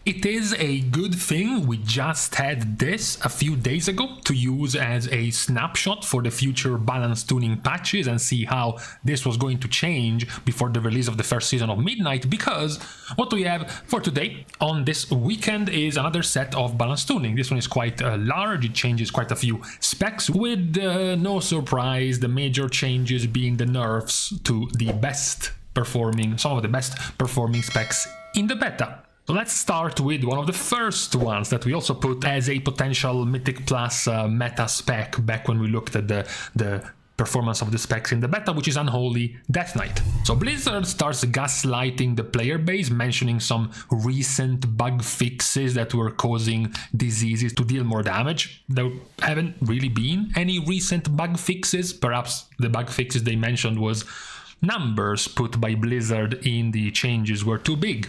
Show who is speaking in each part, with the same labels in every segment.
Speaker 1: It is a good thing we just had this a few days ago to use as a snapshot for the future balance tuning patches and see how this was going to change before the release of the first season of Midnight, because what we have for today on this weekend is another set of balance tuning. This one is quite large, it changes quite a few specs, with no surprise the major changes being the nerfs to the best performing, some of the best performing specs in the beta. So let's start with one of the first ones that we also put as a potential Mythic Plus meta spec back when we looked at the performance of the specs in the beta, which is Unholy Death Knight. So Blizzard starts gaslighting the player base, mentioning some recent bug fixes that were causing diseases to deal more damage. There haven't really been any recent bug fixes. Perhaps the bug fixes they mentioned was numbers put by Blizzard in the changes were too big,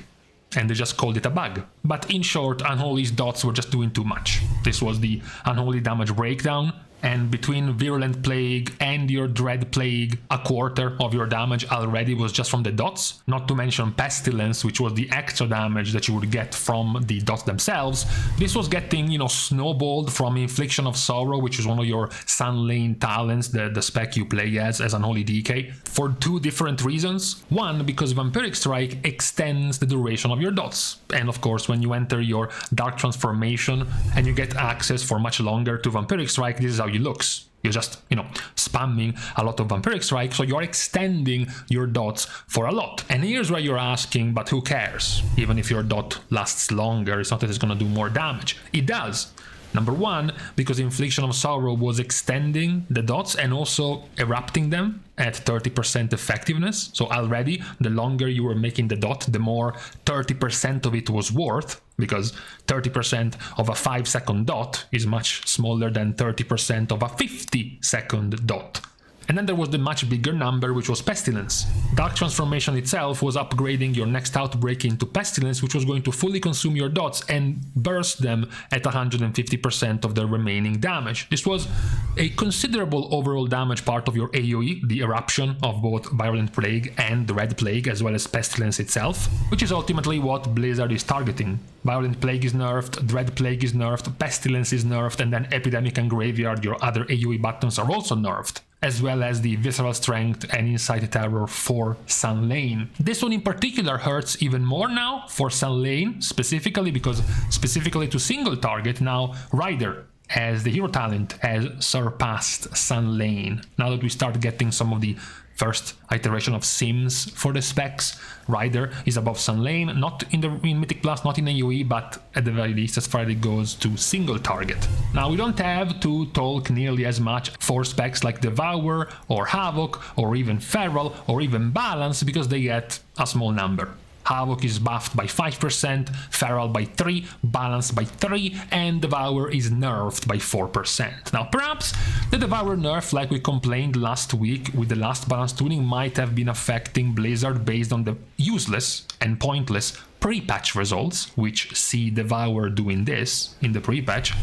Speaker 1: and they just called it a bug. But in short, Unholy's dots were just doing too much. This was the Unholy damage breakdown, and between Virulent Plague and your Dread Plague, a quarter of your damage already was just from the dots, not to mention Pestilence, which was the extra damage that you would get from the dots themselves. This was getting, snowballed from Infliction of Sorrow, which is one of your Sun Lane talents, the spec you play as Unholy DK, for two different reasons. One, because Vampiric Strike extends the duration of your dots, and of course when you enter your Dark Transformation and you get access for much longer to Vampiric Strike, this is how it looks. You're just, spamming a lot of Vampiric Strike, so you're extending your dots for a lot. And here's where you're asking, but who cares? Even if your dot lasts longer, it's not that it's gonna do more damage. It does. Number one, because Infliction of Sorrow was extending the dots and also erupting them at 30% effectiveness. So already, the longer you were making the dot, the more 30% of it was worth, because 30% of a 5-second dot is much smaller than 30% of a 50-second dot. And then there was the much bigger number, which was Pestilence. Dark Transformation itself was upgrading your next outbreak into Pestilence, which was going to fully consume your dots and burst them at 150% of the remaining damage. This was a considerable overall damage part of your AoE, the eruption of both Virulent Plague and the Red Plague, as well as Pestilence itself, which is ultimately what Blizzard is targeting. Virulent Plague is nerfed, Dread Plague is nerfed, Pestilence is nerfed, and then Epidemic and Graveyard, your other AoE buttons, are also nerfed, as well as the Visceral Strength and Insight Terror for Sun Lane. This one in particular hurts even more now for Sun Lane, specifically because, specifically to single target, now Rider as the hero talent has surpassed Sun Lane. Now that we start getting some of the first iteration of sims for the specs, Rider is above Sun Lane, not in Mythic Plus, not in AoE, but at the very least as far as it goes to single target. Now we don't have to talk nearly as much for specs like Devour or Havoc or even Feral or even Balance, because they get a small number. Havoc is buffed by 5%, Feral by 3%, Balance by 3%, and Devour is nerfed by 4%. Now perhaps the Devour nerf, like we complained last week with the last balance tuning, might have been affecting Blizzard based on the useless and pointless pre-patch results, which see Devour doing this in the pre-patch.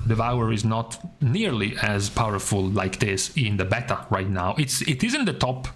Speaker 1: Devour is not nearly as powerful like this in the beta right now. It is in the top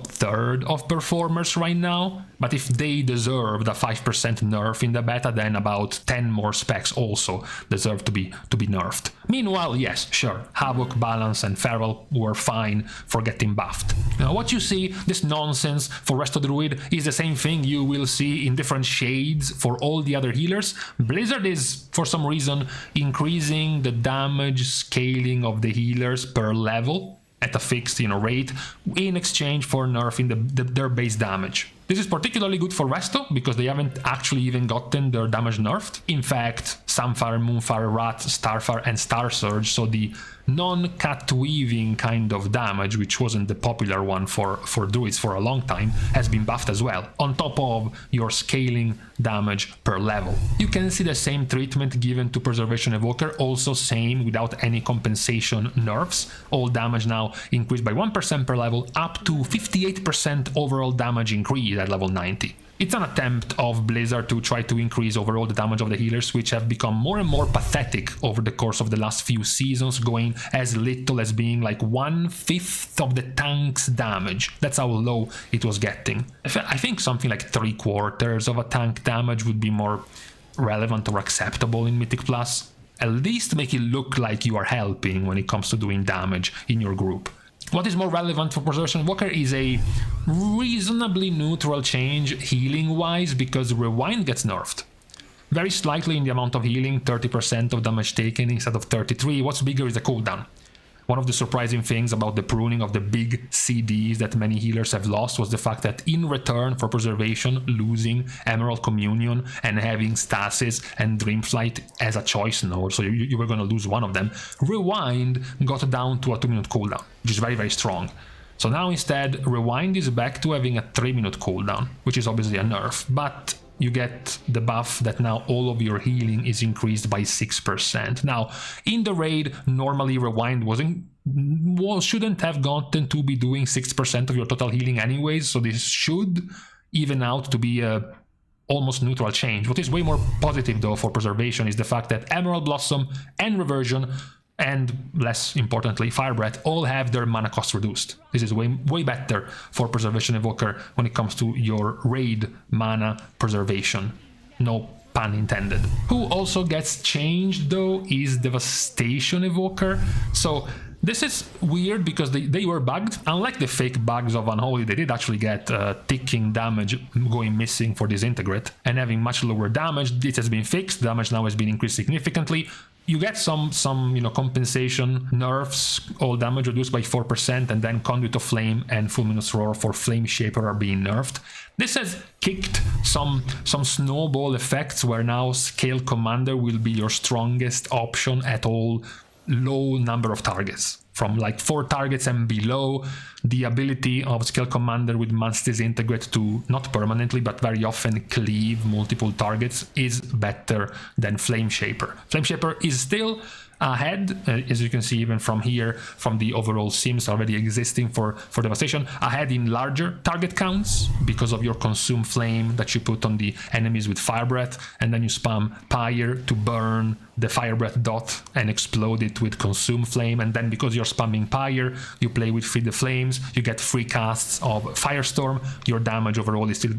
Speaker 1: third of performers right now, but if they deserve the 5% nerf in the beta, then about 10 more specs also deserve to be nerfed. Meanwhile, yes, sure, Havoc, Balance, and Feral were fine for getting buffed. Now what you see, this nonsense for Resto Druid, is the same thing you will see in different shades for all the other healers. Blizzard is, for some reason, increasing the damage scaling of the healers per level at a fixed rate in exchange for nerfing their base damage. This is particularly good for Resto because they haven't actually even gotten their damage nerfed. In fact, Sunfire, Moonfire, Rat, Starfire, and Star Surge, so the non-cut weaving kind of damage, which wasn't the popular one for druids for a long time, has been buffed as well, on top of your scaling damage per level. You can see the same treatment given to Preservation Evoker, also same without any compensation nerfs. All damage now increased by 1% per level, up to 58% overall damage increase at level 90. It's an attempt of Blizzard to try to increase overall the damage of the healers, which have become more and more pathetic over the course of the last few seasons, going as little as being like 1/5 of the tank's damage. That's how low it was getting. I think something like 3/4 of a tank damage would be more relevant or acceptable in Mythic Plus. At least make it look like you are helping when it comes to doing damage in your group. What is more relevant for Preservation Windwalker is a reasonably neutral change healing-wise, because Rewind gets nerfed. Very slightly in the amount of healing, 30% of damage taken instead of 33. What's bigger is the cooldown. One of the surprising things about the pruning of the big CDs that many healers have lost was the fact that in return for Preservation, losing Emerald Communion and having Stasis and Dreamflight as a choice node, so you were going to lose one of them, Rewind got down to a 2-minute cooldown, which is very, very strong. So now instead, Rewind is back to having a 3-minute cooldown, which is obviously a nerf, but you get the buff that now all of your healing is increased by 6%. Now, in the raid, normally Rewind shouldn't have gotten to be doing 6% of your total healing anyways, so this should even out to be a almost neutral change. What is way more positive though for Preservation is the fact that Emerald Blossom and Reversion, and less importantly Fire Breath, all have their mana cost reduced. This is way better for Preservation Evoker when it comes to your raid mana preservation. No pun intended. Who also gets changed though is Devastation Evoker. So this is weird because they were bugged. Unlike the fake bugs of Unholy, they did actually get ticking damage going missing for Disintegrate and having much lower damage. It has been fixed. Damage now has been increased significantly. You get some compensation nerfs, all damage reduced by 4%, and then Conduit of Flame and Fulminous Roar for Flame Shaper are being nerfed. This has kicked some snowball effects where now Scale Commander will be your strongest option at all low number of targets. From like 4 targets and below, the ability of Scale Commander with Mass Disintegrate to not permanently but very often cleave multiple targets is better than Flame Shaper. Flame Shaper is still ahead, as you can see even from here, from the overall sims already existing for Devastation, ahead in larger target counts because of your Consume Flame that you put on the enemies with Fire Breath, and then you spam Pyre to burn the Fire Breath dot and explode it with Consume Flame, and then because you're spamming Pyre, you play with Feed the Flames, you get free casts of Firestorm, your damage overall is still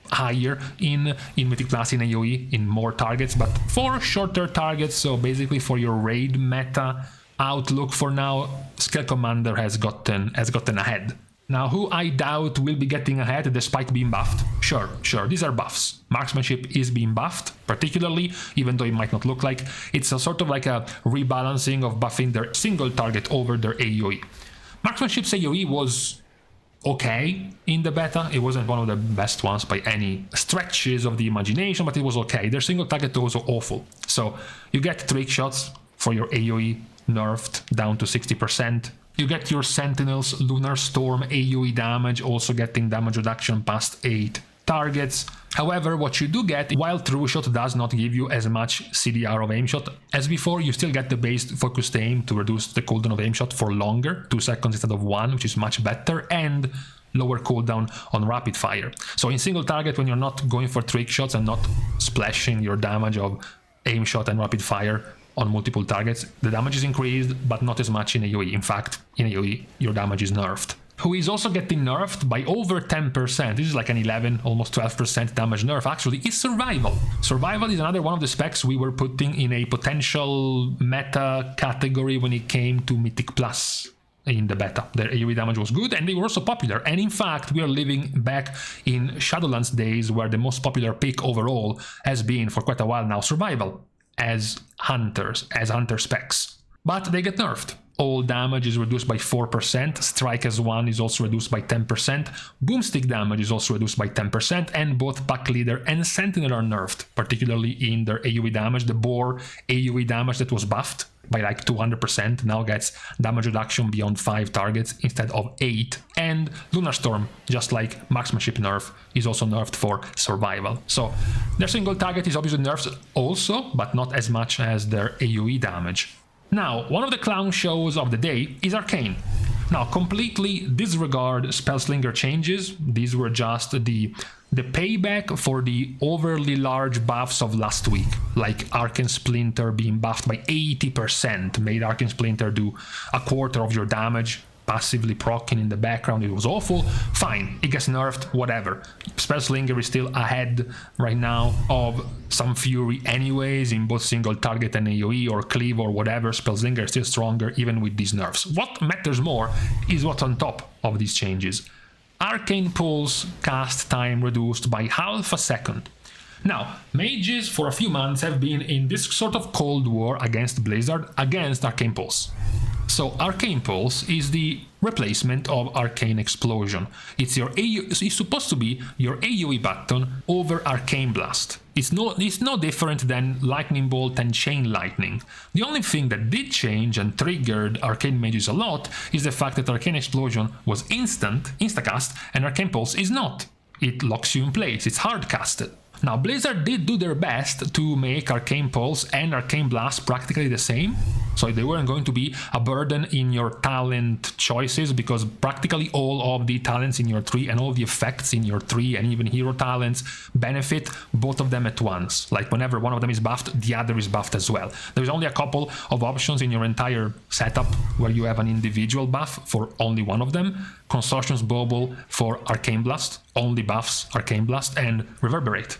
Speaker 1: higher in Mythic Plus, in AoE, in more targets, but for shorter targets, so basically for your raid meta outlook for now, Scale Commander has gotten ahead. Now, who I doubt will be getting ahead despite being buffed? Sure, these are buffs. Marksmanship is being buffed, particularly, even though it might not look like. It's a sort of like a rebalancing of buffing their single target over their AoE. Marksmanship's AoE was okay in the beta. It wasn't one of the best ones by any stretches of the imagination, but it was okay. Their single target was awful. So you get trick shots for your AoE nerfed down to 60%. You get your Sentinel's Lunar Storm AoE damage, also getting damage reduction past 8 targets. However, what you do get, while True Shot does not give you as much CDR of aim shot as before, you still get the base focused aim to reduce the cooldown of aim shot for longer, 2 seconds instead of 1, which is much better, and lower cooldown on rapid fire. So in single target, when you're not going for trick shots and not splashing your damage of aim shot and rapid fire on multiple targets, the damage is increased, but not as much in AoE. In fact, in AoE, your damage is nerfed. Who is also getting nerfed by over 10%, this is like an 11, almost 12% damage nerf actually, is Survival. Survival is another one of the specs we were putting in a potential meta category when it came to Mythic Plus in the beta. Their AoE damage was good and they were also popular, and in fact we are living back in Shadowlands days where the most popular pick overall has been for quite a while now Survival as hunter specs. But they get nerfed. All damage is reduced by 4%, Strike as 1 is also reduced by 10%, Boomstick damage is also reduced by 10%, and both Pack Leader and Sentinel are nerfed, particularly in their AoE damage. The Boar AoE damage that was buffed by like 200% now gets damage reduction beyond 5 targets instead of 8, and Lunar Storm, just like Marksmanship nerf, is also nerfed for Survival. So their single target is obviously nerfed also, but not as much as their AoE damage. Now, one of the clown shows of the day is Arcane. Now, completely disregard Spellslinger changes. These were just the payback for the overly large buffs of last week, like Arcane Splinter being buffed by 80%, made Arcane Splinter do a quarter of your damage passively proccing in the background, it was awful. Fine, it gets nerfed, whatever. Spellslinger is still ahead right now of some Fury anyways, in both single target and AoE or cleave or whatever. Spellslinger is still stronger even with these nerfs. What matters more is what's on top of these changes. Arcane Pulse cast time reduced by half a second. Now, mages for a few months have been in this sort of cold war against Blizzard, against Arcane Pulse. So Arcane Pulse is the replacement of Arcane Explosion. It's supposed to be your AoE button over Arcane Blast. It's no different than Lightning Bolt and Chain Lightning. The only thing that did change and triggered Arcane Mages a lot is the fact that Arcane Explosion was instacast, and Arcane Pulse is not. It locks you in place, it's hard casted. Now, Blizzard did do their best to make Arcane Pulse and Arcane Blast practically the same, so they weren't going to be a burden in your talent choices, because practically all of the talents in your tree and all the effects in your tree and even hero talents benefit both of them at once. Like whenever one of them is buffed, the other is buffed as well. There's only a couple of options in your entire setup where you have an individual buff for only one of them. Consortium's Bauble for Arcane Blast only buffs Arcane Blast, and Reverberate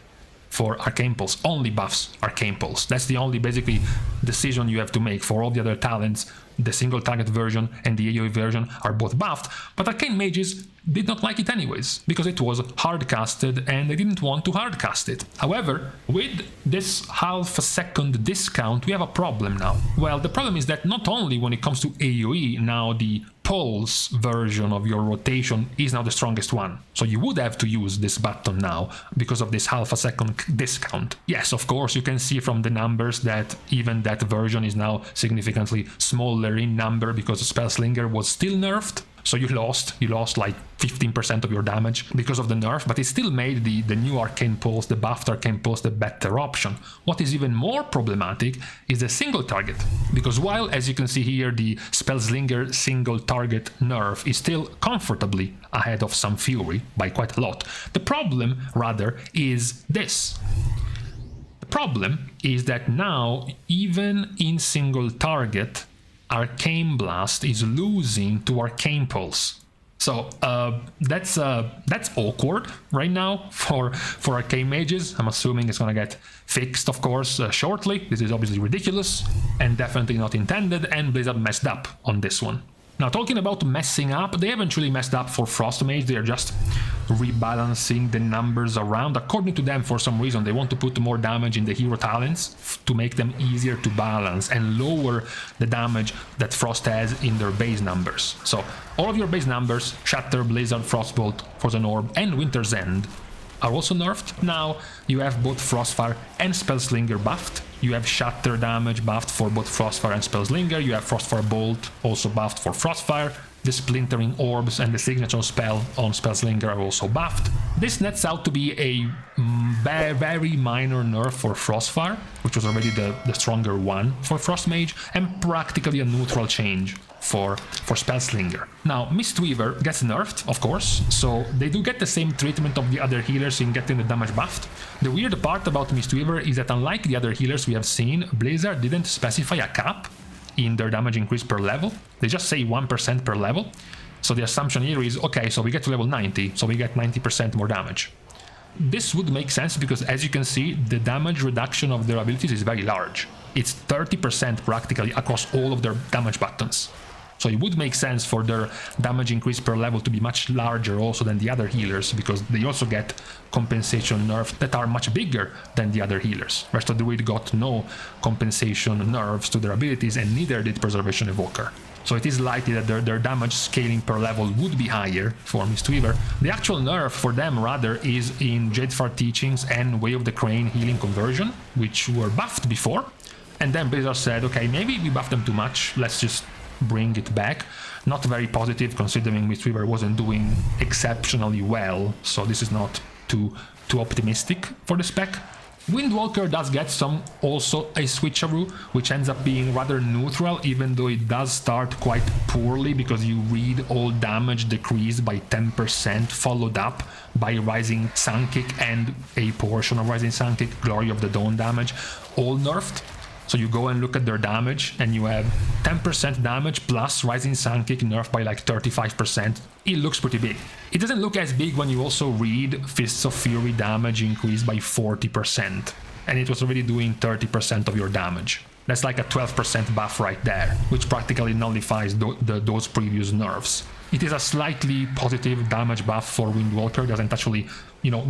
Speaker 1: for Arcane Pulse only buffs Arcane Pulse. That's the only basically decision you have to make. For all the other talents, the single target version and the AoE version are both buffed, but Arcane Mages did not like it anyways, because it was hard casted and they didn't want to hard cast it. However, with this half a second discount, we have a problem now. Well, the problem is that not only when it comes to AoE, now the Pulse version of your rotation is now the strongest one. So you would have to use this button now because of this half a second discount. Yes, of course, you can see from the numbers that even that version is now significantly smaller in number because Spellslinger was still nerfed. So you lost like 15% of your damage because of the nerf, but it still made the new Arcane Pulse, the buffed Arcane Pulse, the better option. What is even more problematic is the single target, because while, as you can see here, the Spellslinger single target nerf is still comfortably ahead of some Fury by quite a lot, the problem, rather, is this. The problem is that now, even in single target, Arcane Blast is losing to Arcane Pulse. So that's awkward right now for Arcane Mages. I'm assuming it's gonna get fixed, of course, shortly. This is obviously ridiculous and definitely not intended, and Blizzard messed up on this one. Now, talking about messing up, they haven't really messed up for Frost Mage. They are just rebalancing the numbers around. According to them, for some reason, they want to put more damage in the hero talents to make them easier to balance and lower the damage that Frost has in their base numbers. So all of your base numbers, Shatter, Blizzard, Frostbolt, Frozen Orb, and Winter's End, are also nerfed. Now you have both Frostfire and Spellslinger buffed. You have Shatter damage buffed for both Frostfire and Spellslinger. You have Frostfire Bolt also buffed for Frostfire. The Splintering Orbs and the Signature Spell on Spellslinger are also buffed. This nets out to be a very minor nerf for Frostfire, which was already the stronger one for Frost Mage, and practically a neutral change for Spellslinger. Now, Mistweaver gets nerfed, of course, so they do get the same treatment of the other healers in getting the damage buffed. The weird part about Mistweaver is that unlike the other healers we have seen, Blizzard didn't specify a cap in their damage increase per level. They just say 1% per level. So the assumption here is, okay, so we get to level 90, so we get 90% more damage. This would make sense because, as you can see, the damage reduction of their abilities is very large. It's 30% practically across all of their damage buttons. So it would make sense for their damage increase per level to be much larger also than the other healers, because they also get compensation nerfs that are much bigger than the other healers. Resto Druid got no compensation nerfs to their abilities, and neither did Preservation Evoker. So it is likely that their damage scaling per level would be higher for Mistweaver. The actual nerf for them, rather, is in Jadefar Teachings and Way of the Crane healing conversion, which were buffed before. And then Blizzard said, okay, maybe we buffed them too much, let's just bring it back. Not very positive, considering Mistweaver wasn't doing exceptionally well, so this is not too optimistic for the spec. Windwalker does get some also a switcheroo, which ends up being rather neutral, even though it does start quite poorly, because you read all damage decreased by 10%, followed up by Rising Sun Kick and a portion of Rising Sun Kick, Glory of the Dawn damage, all nerfed. So you go and look at their damage, and you have 10% damage plus Rising Sun Kick nerfed by like 35%. It looks pretty big. It doesn't look as big when you also read Fists of Fury damage increased by 40%. And it was already doing 30% of your damage. That's like a 12% buff right there, which practically nullifies those previous nerfs. It is a slightly positive damage buff for Windwalker. It doesn't actually,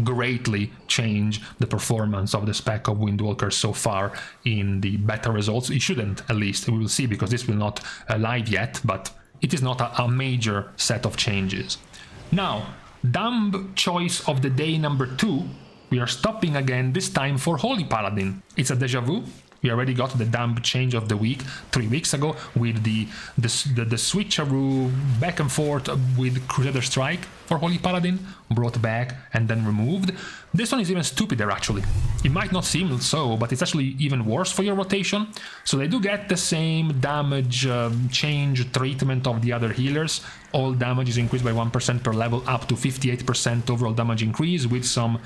Speaker 1: greatly change the performance of the spec of Windwalker so far in the beta results. It shouldn't, at least. We will see, because this will not live yet, but it is not a major set of changes. Now, dumb choice of the day number 2. We are stopping again, this time for Holy Paladin. It's a deja vu. We already got the dumb change of the week 3 weeks ago with the switcheroo back and forth with Crusader Strike for Holy Paladin, brought back and then removed. This one is even stupider, actually. It might not seem so, but it's actually even worse for your rotation. So they do get the same damage change treatment of the other healers. All damage is increased by 1% per level, up to 58% overall damage increase, with some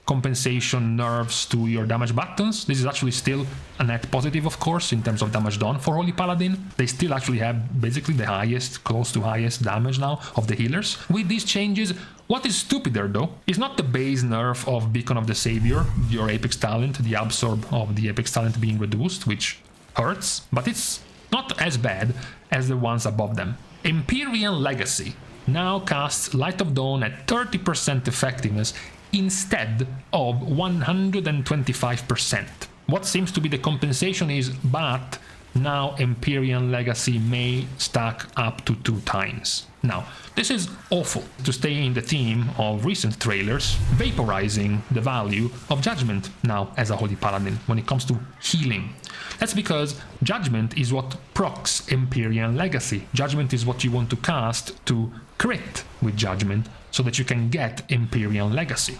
Speaker 1: compensation nerfs to your damage buttons. This is actually still a net positive, of course, in terms of damage done for Holy Paladin. They still actually have basically the highest, close to highest damage now of the healers. With these changes, what is stupider though is not the base nerf of Beacon of the Savior, your Apex talent, the absorb of the Apex talent being reduced, which hurts, but it's not as bad as the ones above them. Empyrean Legacy now casts Light of Dawn at 30% effectiveness instead of 125%. What seems to be the compensation is, but now Empyrean Legacy may stack up to 2 times. Now, this is awful, to stay in the theme of recent trailers, vaporizing the value of Judgment now as a Holy Paladin when it comes to healing. That's because Judgment is what procs Empyrean Legacy. Judgment is what you want to cast to crit with Judgment, so that you can get Empyrean Legacy,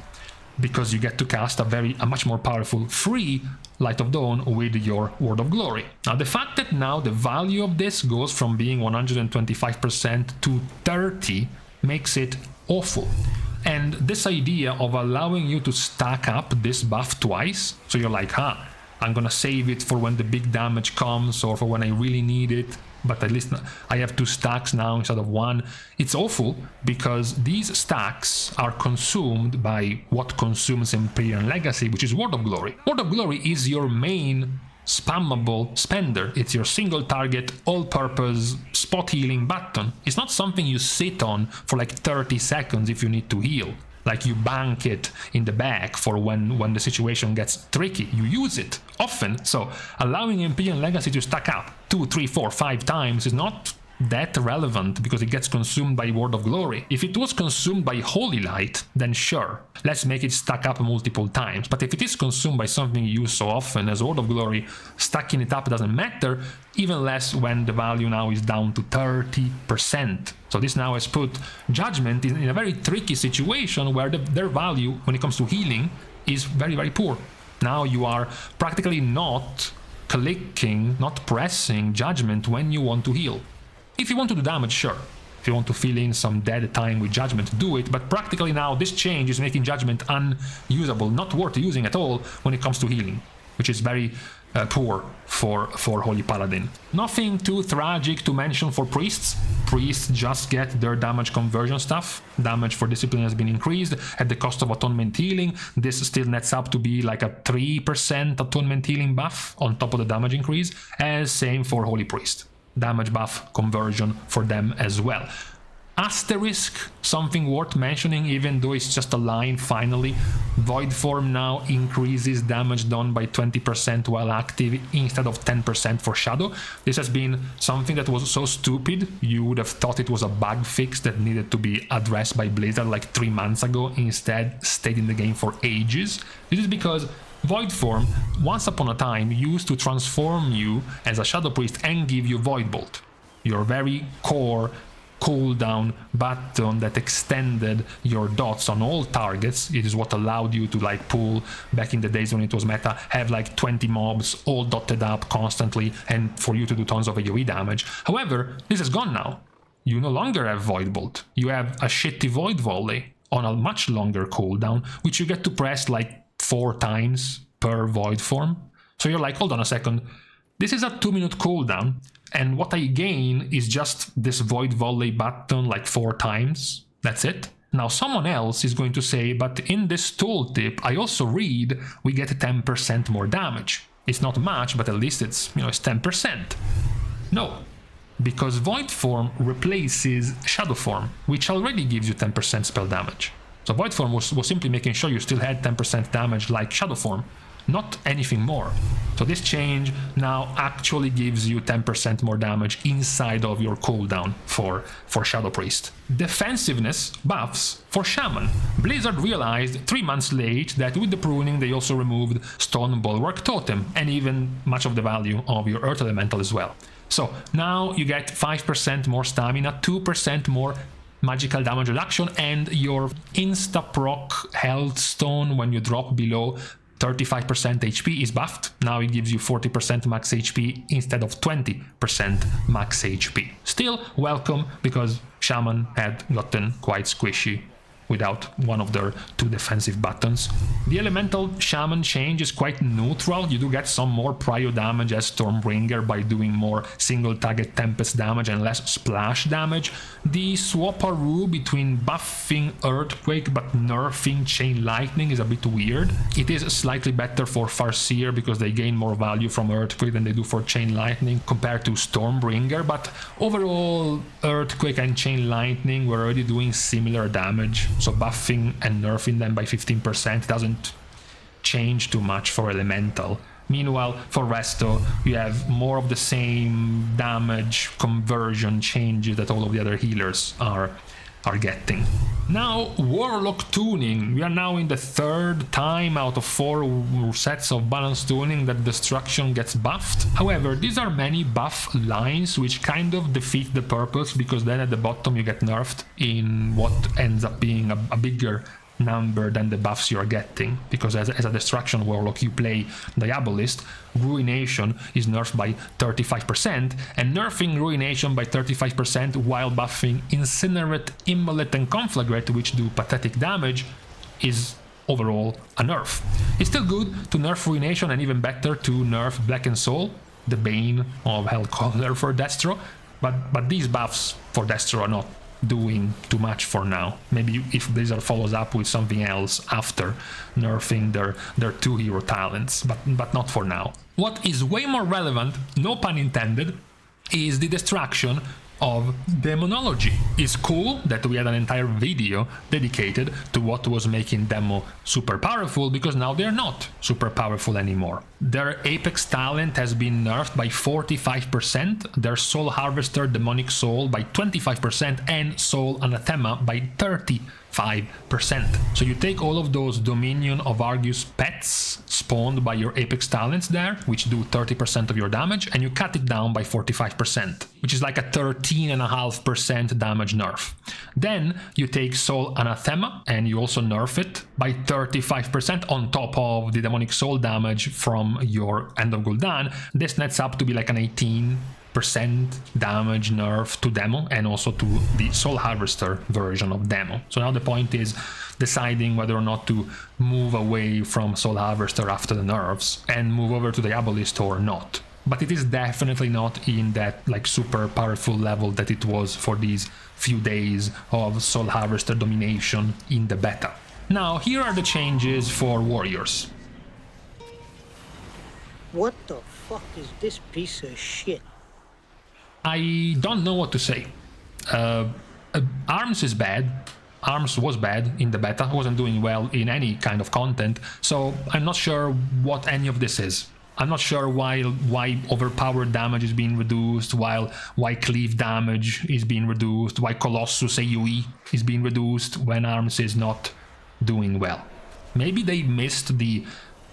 Speaker 1: because you get to cast a much more powerful free Light of Dawn with your Word of Glory. Now, the fact that now the value of this goes from being 125% to 30 makes it awful. And this idea of allowing you to stack up this buff twice, so you're like, I'm gonna save it for when the big damage comes or for when I really need it, but at least I have 2 stacks now instead of 1. It's awful, because these stacks are consumed by what consumes Empyrean Legacy, which is Word of Glory. Word of Glory is your main spammable spender. It's your single target, all-purpose spot healing button. It's not something you sit on for like 30 seconds if you need to heal. Like you bank it in the back for when the situation gets tricky. You use it often, so allowing Empyrean Legacy to stack up 2, 3, 4, 5 times is not that relevant, because it gets consumed by Word of Glory. If it was consumed by Holy Light, then sure, let's make it stack up multiple times. But if it is consumed by something you use so often as Word of Glory, stacking it up doesn't matter, even less when the value now is down to 30%. So this now has put Judgment in a very tricky situation where their value when it comes to healing is very, very poor. Now you are practically not clicking, not pressing Judgment when you want to heal. If you want to do damage, sure. If you want to fill in some dead time with Judgment, do it. But practically now, this change is making Judgment unusable, not worth using at all when it comes to healing, which is very poor for Holy Paladin. Nothing too tragic to mention for Priests. Priests just get their damage conversion stuff. Damage for Discipline has been increased at the cost of Atonement Healing. This still nets up to be like a 3% Atonement Healing buff on top of the damage increase, as same for Holy Priest. Damage buff conversion for them as well. Asterisk, something worth mentioning, even though it's just a line finally. Void Form now increases damage done by 20% while active instead of 10% for Shadow. This has been something that was so stupid, you would have thought it was a bug fix that needed to be addressed by Blizzard like 3 months ago. Instead, stayed in the game for ages. This is because Void Form, once upon a time, used to transform you as a Shadow Priest and give you Void Bolt, your very core cooldown button that extended your dots on all targets. It is what allowed you to like pull, back in the days when it was meta, have like 20 mobs all dotted up constantly and for you to do tons of AoE damage. However, this is gone now. You no longer have Void Bolt. You have a shitty Void Volley on a much longer cooldown, which you get to press like 4 times per Void Form. So you're like, hold on a second, This is a 2-minute cooldown, and what I gain is just this Void Volley button like 4 times. That's it. Now someone else is going to say, but in this tooltip I also read we get 10% more damage. It's not much, but at least it's, it's 10%. No, because Void Form replaces Shadow Form, which already gives you 10% spell damage. So Void Form was simply making sure you still had 10% damage like Shadow Form, not anything more. So this change now actually gives you 10% more damage inside of your cooldown for Shadow Priest. Defensiveness buffs for Shaman. Blizzard realized 3 months late that with the pruning they also removed Stone Bulwark Totem and even much of the value of your Earth Elemental as well. So now you get 5% more stamina, 2% more magical damage reduction, and your insta-proc health stone when you drop below 35% HP is buffed. Now it gives you 40% max HP instead of 20% max HP. Still welcome, because Shaman had gotten quite squishy without one of their 2 defensive buttons. The Elemental Shaman change is quite neutral. You do get some more prio damage as Stormbringer by doing more single target Tempest damage and less splash damage. The swap-a-roo between buffing Earthquake but nerfing Chain Lightning is a bit weird. It is slightly better for Farseer because they gain more value from Earthquake than they do for Chain Lightning compared to Stormbringer, but overall Earthquake and Chain Lightning were already doing similar damage. So buffing and nerfing them by 15% doesn't change too much for Elemental. Meanwhile, for Resto, you have more of the same damage conversion changes that all of the other healers are getting. Now, Warlock tuning. We are now in the 3rd time out of 4 sets of balance tuning that Destruction gets buffed. However, these are many buff lines which kind of defeat the purpose, because then at the bottom you get nerfed in what ends up being a bigger number than the buffs you are getting, because as a Destruction Warlock you play Diabolist. Ruination is nerfed by 35%, and nerfing Ruination by 35% while buffing Incinerate, Immolate and Conflagrate, which do pathetic damage, is overall a nerf. It's still good to nerf Ruination, and even better to nerf Blackened Soul, the bane of Hellcaller for Destro, but these buffs for Destro are not doing too much for now. Maybe if Blizzard follows up with something else after nerfing their 2 hero talents, but not for now. What is way more relevant, no pun intended, is the destruction of Demonology. It's cool that we had an entire video dedicated to what was making Demo super powerful, because now they're not super powerful anymore. Their Apex talent has been nerfed by 45%, their Soul Harvester Demonic Soul by 25%, and Soul Anathema by 35%. So you take all of those Dominion of Argus pets spawned by your Apex talents there, which do 30% of your damage, and you cut it down by 45%, which is like a 13.5% damage nerf. Then you take Soul Anathema and you also nerf it by 35% on top of the Demonic Soul damage from your End of Gul'dan. This nets up to be like an 18% damage nerf to Demo, and also to the Soul Harvester version of Demo. So now the point is deciding whether or not to move away from Soul Harvester after the nerfs and move over to Diabolist or not. But it is definitely not in that like super powerful level that it was for these few days of Soul Harvester domination in the beta. Now here are the changes for Warriors.
Speaker 2: What the fuck is this piece of shit?
Speaker 1: I don't know what to say. Arms is bad. Arms was bad in the beta, wasn't doing well in any kind of content, so I'm not sure what any of this is. I'm not sure why overpowered damage is being reduced, why cleave damage is being reduced, why Colossus AoE is being reduced when Arms is not doing well. Maybe they missed the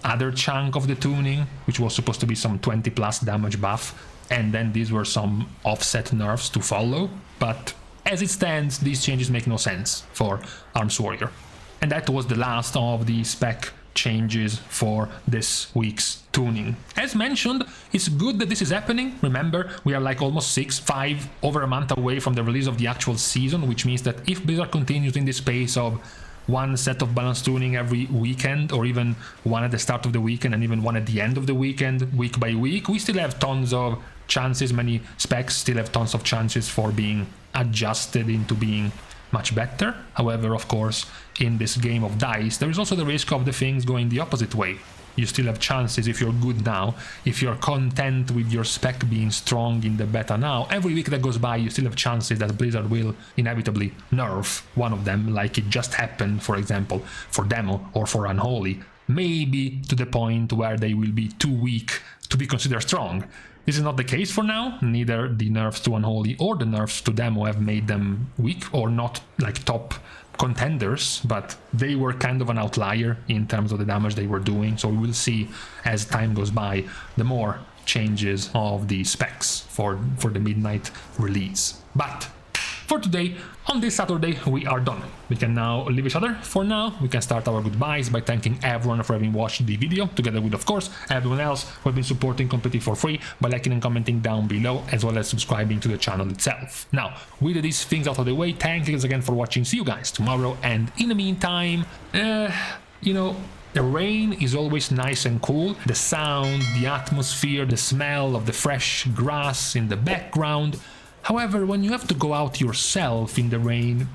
Speaker 1: other chunk of the tuning, which was supposed to be some 20 plus damage buff, and then these were some offset nerfs to follow, but as it stands, these changes make no sense for Arms Warrior. And that was the last of the spec changes for this week's tuning. As mentioned, it's good that this is happening. Remember, we are like almost over a month away from the release of the actual season, which means that if Blizzard continues in this pace of one set of balance tuning every weekend, or even one at the start of the weekend and even one at the end of the weekend, week by week, we still have tons of chances. Many specs still have tons of chances for being adjusted into being much better. However, of course, in this game of dice, there is also the risk of the things going the opposite way. You still have chances if you're good now, if you're content with your spec being strong in the beta now. Every week that goes by, you still have chances that Blizzard will inevitably nerf one of them, like it just happened, for example, for Demo or for Unholy. Maybe to the point where they will be too weak to be considered strong. This is not the case for now. Neither the nerfs to Unholy or the nerfs to Demo have made them weak or not like top contenders, but they were kind of an outlier in terms of the damage they were doing. So we will see as time goes by the more changes of the specs for the midnight release. But for today, on this Saturday, we are done. We can now leave each other for now. We can start our goodbyes by thanking everyone for having watched the video, together with, of course, everyone else who have been supporting completely for free by liking and commenting down below, as well as subscribing to the channel itself. Now, with these things out of the way, thank you again for watching. See you guys tomorrow, and in the meantime, you know, the rain is always nice and cool. The sound, the atmosphere, the smell of the fresh grass in the background. However, when you have to go out yourself in the rain...